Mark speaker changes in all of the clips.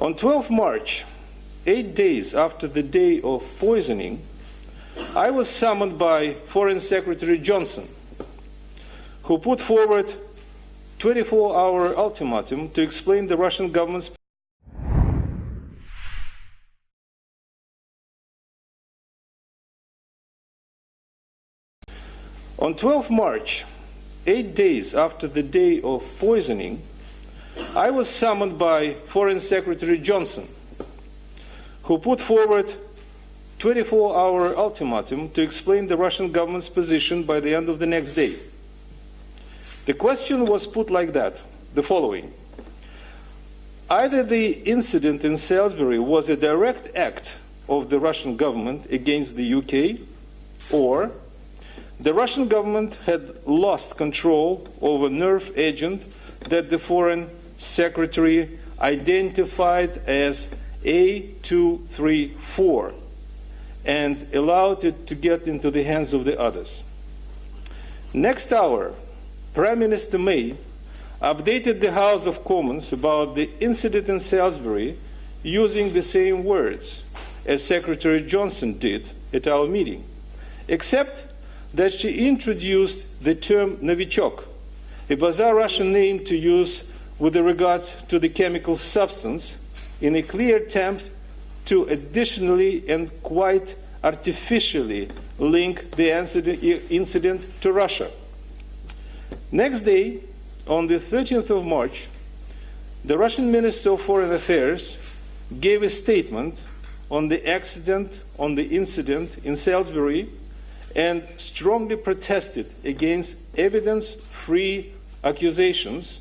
Speaker 1: On 12 March, 8 days after the day of poisoning, I was summoned by Foreign Secretary Johnson, who put forward 24-hour ultimatum to explain the Russian government's On 12 March, 8 days after the day of poisoning, I was summoned by Foreign Secretary Johnson, who put forward 24-hour ultimatum to explain the Russian government's position by the end of the next day. The question was put like that, the following. Either the incident in Salisbury was a direct act of the Russian government against the UK, or the Russian government had lost control over a nerve agent that the Foreign Secretary identified as A234 and allowed it to get into the hands of the others. Next hour, Prime Minister May updated the House of Commons about the incident in Salisbury using the same words as Secretary Johnson did at our meeting, except that she introduced the term Novichok, a bizarre Russian name to use with regards to the chemical substance, in a clear attempt to additionally and quite artificially link the incident to Russia. Next day, on the 13th of March, the Russian Minister of Foreign Affairs gave a statement on the accident, on the incident in Salisbury, and strongly protested against evidence-free accusations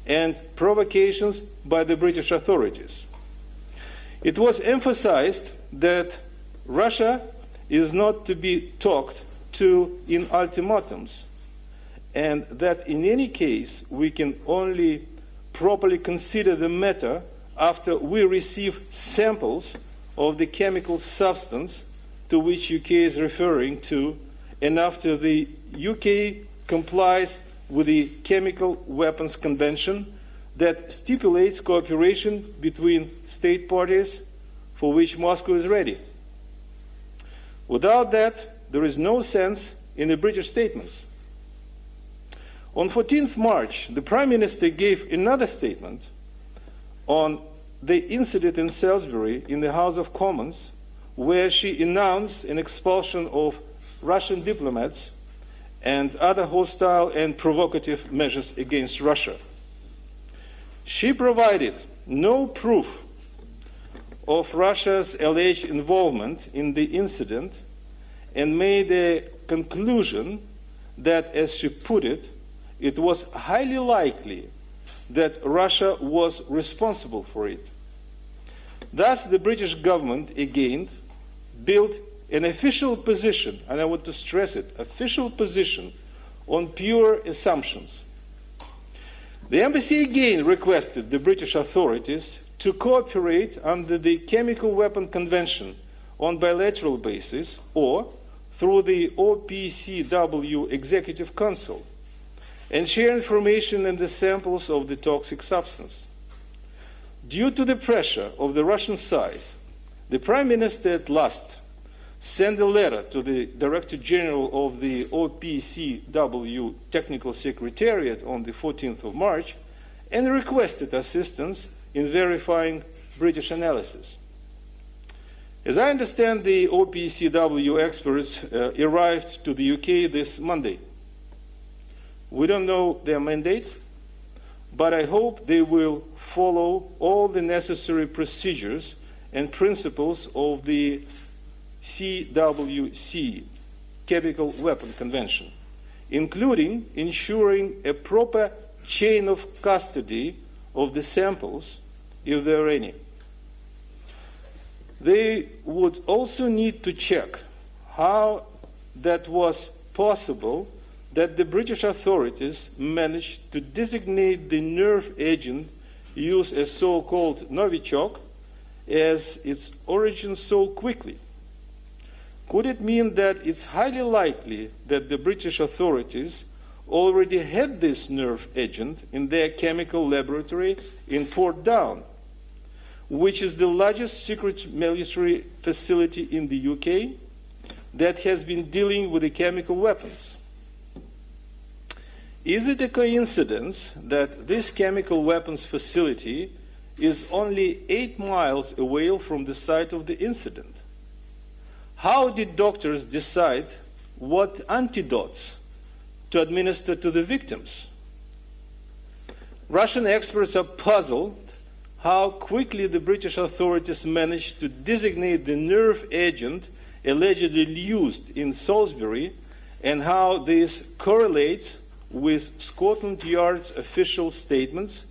Speaker 1: and provocations by the British authorities. It was emphasized that Russia is not to be talked to in ultimatums, and that in any case we can only properly consider the matter after we receive samples of the chemical substance to which UK is referring to, and after the UK complies with the Chemical Weapons Convention that stipulates cooperation between state parties, for which Moscow is ready. Without that, there is no sense in the British statements. On 14th March, the Prime Minister gave another statement on the incident in Salisbury in the House of Commons, where she announced an expulsion of Russian diplomats and other hostile and provocative measures against Russia. She provided no proof of Russia's alleged involvement in the incident and made a conclusion that, as she put it, it was highly likely that Russia was responsible for it. Thus, the British government again built an official position, and I want to stress it, official position, on pure assumptions. The embassy again requested the British authorities to cooperate under the Chemical Weapon Convention on bilateral basis or through the OPCW Executive Council and share information and the samples of the toxic substance. Due to the pressure of the Russian side, the Prime Minister at last sent a letter to the Director General of the OPCW Technical Secretariat on the 14th of March and requested assistance in verifying British analysis. As I understand, the OPCW experts arrived to the UK this Monday. We don't know their mandate, but I hope they will follow all the necessary procedures and principles of the CWC, Chemical Weapon Convention, including ensuring a proper chain of custody of the samples, if there are any. They would also need to check how that was possible that the British authorities managed to designate the nerve agent used as so-called Novichok as its origin so quickly. Could it mean that it's highly likely that the British authorities already had this nerve agent in their chemical laboratory in Portdown, which is the largest secret military facility in the UK that has been dealing with the chemical weapons. Is it a coincidence that this chemical weapons facility is only 8 miles away from the site of the incident? How did doctors decide what antidotes to administer to the victims? Russian experts are puzzled how quickly the British authorities managed to designate the nerve agent allegedly used in Salisbury, and how this correlates with Scotland Yard's official statements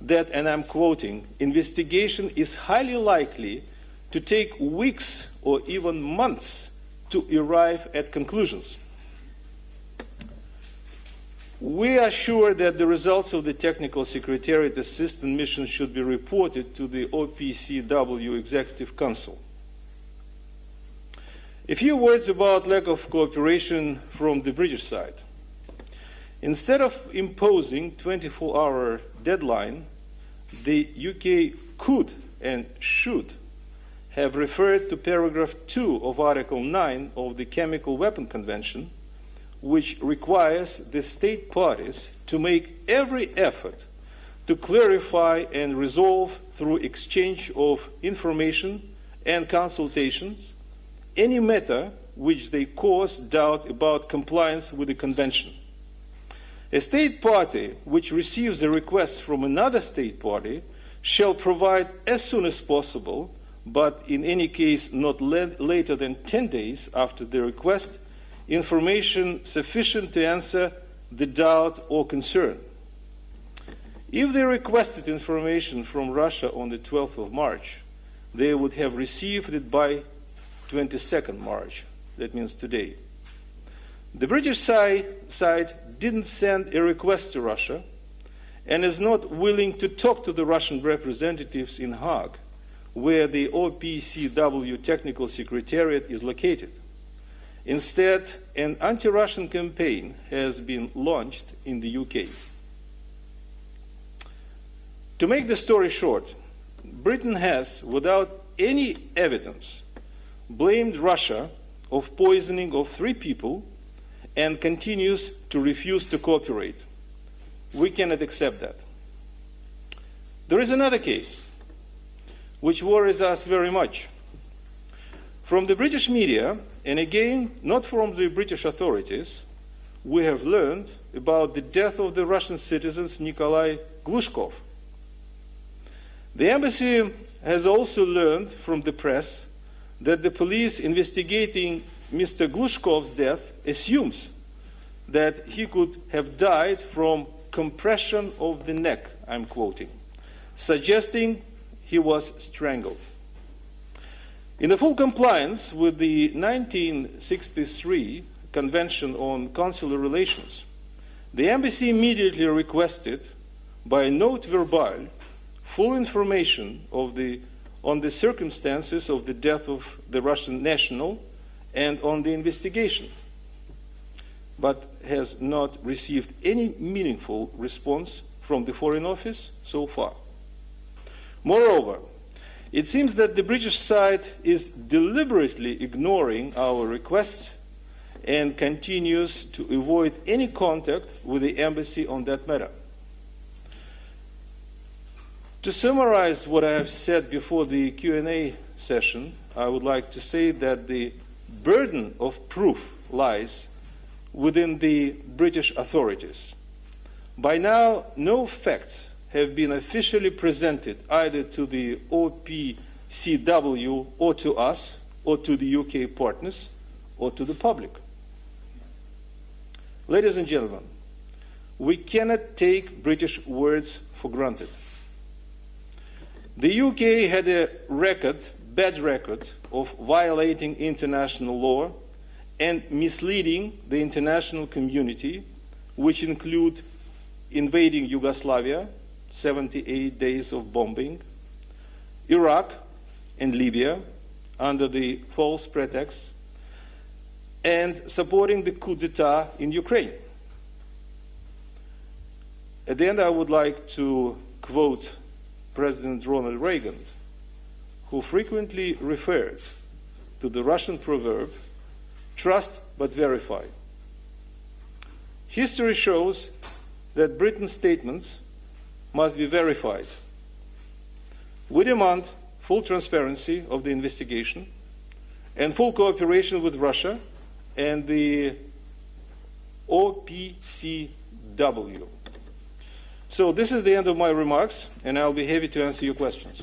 Speaker 1: that, and I'm quoting, investigation is highly likely to take weeks or even months to arrive at conclusions. We are sure that the results of the Technical Secretariat Assistant Mission should be reported to the OPCW Executive Council. A few words about lack of cooperation from the British side. Instead of imposing 24-hour deadline, the UK could and should have referred to paragraph 2 of Article 9 of the Chemical Weapon Convention, which requires the state parties to make every effort to clarify and resolve through exchange of information and consultations any matter which they cause doubt about compliance with the convention. A state party which receives a request from another state party shall provide as soon as possible, but in any case not later than 10 days after the request, information sufficient to answer the doubt or concern. If they requested information from Russia on the 12th of March, they would have received it by 22nd March. That means today. The British side didn't send a request to Russia and is not willing to talk to the Russian representatives in Hague, where the OPCW Technical Secretariat is located. Instead, an anti-Russian campaign has been launched in the UK. To make the story short, Britain has, without any evidence, blamed Russia of poisoning of 3 people and continues to refuse to cooperate. We cannot accept that. There is another case which worries us very much. From the British media, and again, not from the British authorities, we have learned about the death of the Russian citizen Nikolai Glushkov. The embassy has also learned from the press that the police investigating Mr. Glushkov's death assumes that he could have died from compression of the neck, I'm quoting, suggesting he was strangled. In the full compliance with the 1963 Convention on Consular Relations, the embassy immediately requested, by note verbal, full information on the circumstances of the death of the Russian national and on the investigation, but has not received any meaningful response from the Foreign Office so far. Moreover, it seems that the British side is deliberately ignoring our requests and continues to avoid any contact with the embassy on that matter. To summarize what I have said before the Q&A session, I would like to say that the burden of proof lies within the British authorities. By now, no facts have been officially presented either to the OPCW or to us or to the UK partners or to the public. Ladies and gentlemen, we cannot take British words for granted. The UK had a bad record of violating international law and misleading the international community, which include invading Yugoslavia, 78 days of bombing, Iraq and Libya under the false pretext, and supporting the coup d'etat in Ukraine. At the end, I would like to quote President Ronald Reagan who frequently referred to the Russian proverb, "Trust but verify." History shows that Britain's statements must be verified. We demand full transparency of the investigation and full cooperation with Russia and the OPCW. So this is the end of my remarks, and I'll be happy to answer your questions.